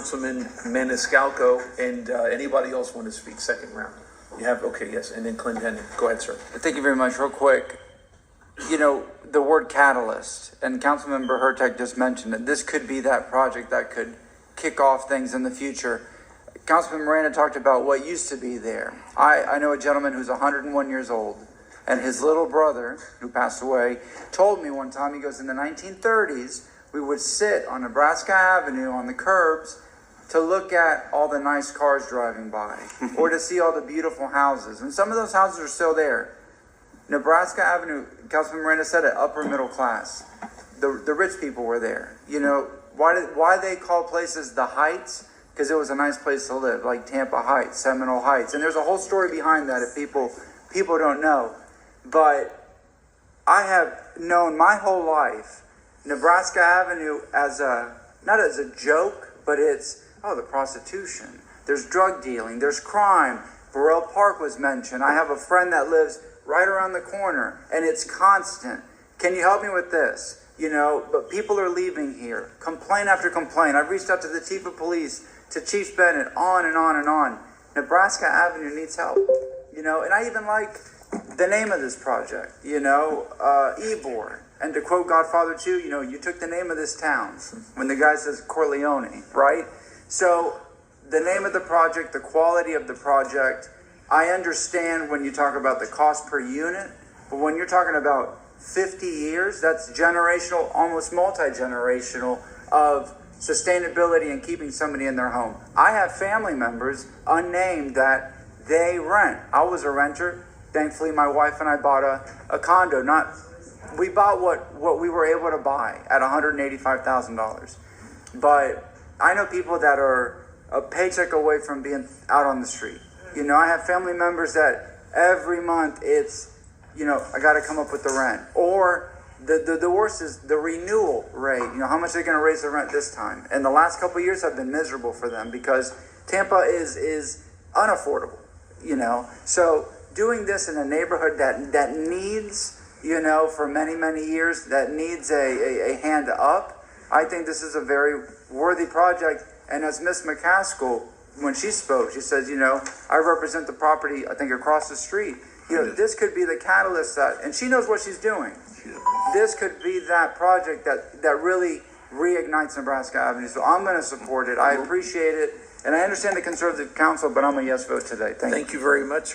Councilman Maniscalco, and anybody else want to speak? Second round. You have, okay, yes, and then Clint Henning. Go ahead, sir. Thank you very much. Real quick, you know, the word catalyst, and Councilmember Hurtak just mentioned it. This could be that project that could kick off things in the future. Councilman Miranda talked about what used to be there. I know a gentleman who's 101 years old, and his little brother, who passed away, told me one time, he goes, in the 1930s, we would sit on Nebraska Avenue on the curbs to look at all the nice cars driving by or to see all the beautiful houses. And some of those houses are still there. Nebraska Avenue, Councilman Miranda said it, upper middle class. The rich people were there. You know, why they call places the Heights? Because it was a nice place to live, like Tampa Heights, Seminole Heights. And there's a whole story behind that if people don't know. But I have known my whole life Nebraska Avenue as not as a joke, but it's, the prostitution. There's drug dealing. There's crime. Burrell Park was mentioned. I have a friend that lives right around the corner, and it's constant. Can you help me with this? You know, but people are leaving here. Complaint after complaint. I've reached out to the chief of police, to Chief Bennett, on and on and on. Nebraska Avenue needs help. You know, and I even like the name of this project, you know, Ybor. And to quote Godfather 2, you know, you took the name of this town when the guy says Corleone, right? So the name of the project, the quality of the project, I understand when you talk about the cost per unit, but when you're talking about 50 years, that's generational, almost multi-generational of sustainability and keeping somebody in their home. I have family members, unnamed, that they rent. I was a renter. Thankfully, my wife and I bought a condo. We bought what we were able to buy at $185,000. But I know people that are a paycheck away from being out on the street. You know, I have family members that every month it's, you know, I got to come up with the rent. Or the worst is the renewal rate. You know, how much they're going to raise the rent this time. And the last couple of years have been miserable for them because Tampa is unaffordable, you know. So doing this in a neighborhood that needs, you know, for many, many years, that needs a hand up, I think this is a very worthy project. And as Ms. McCaskill, when she spoke, she says, you know, I represent the property, I think, across the street. You know, this could be the catalyst that, and she knows what she's doing. This could be that project that really reignites Nebraska Avenue. So I'm going to support it. I appreciate it. And I understand the Conservative Council, but I'm a yes vote today. Thank you. Thank you very much.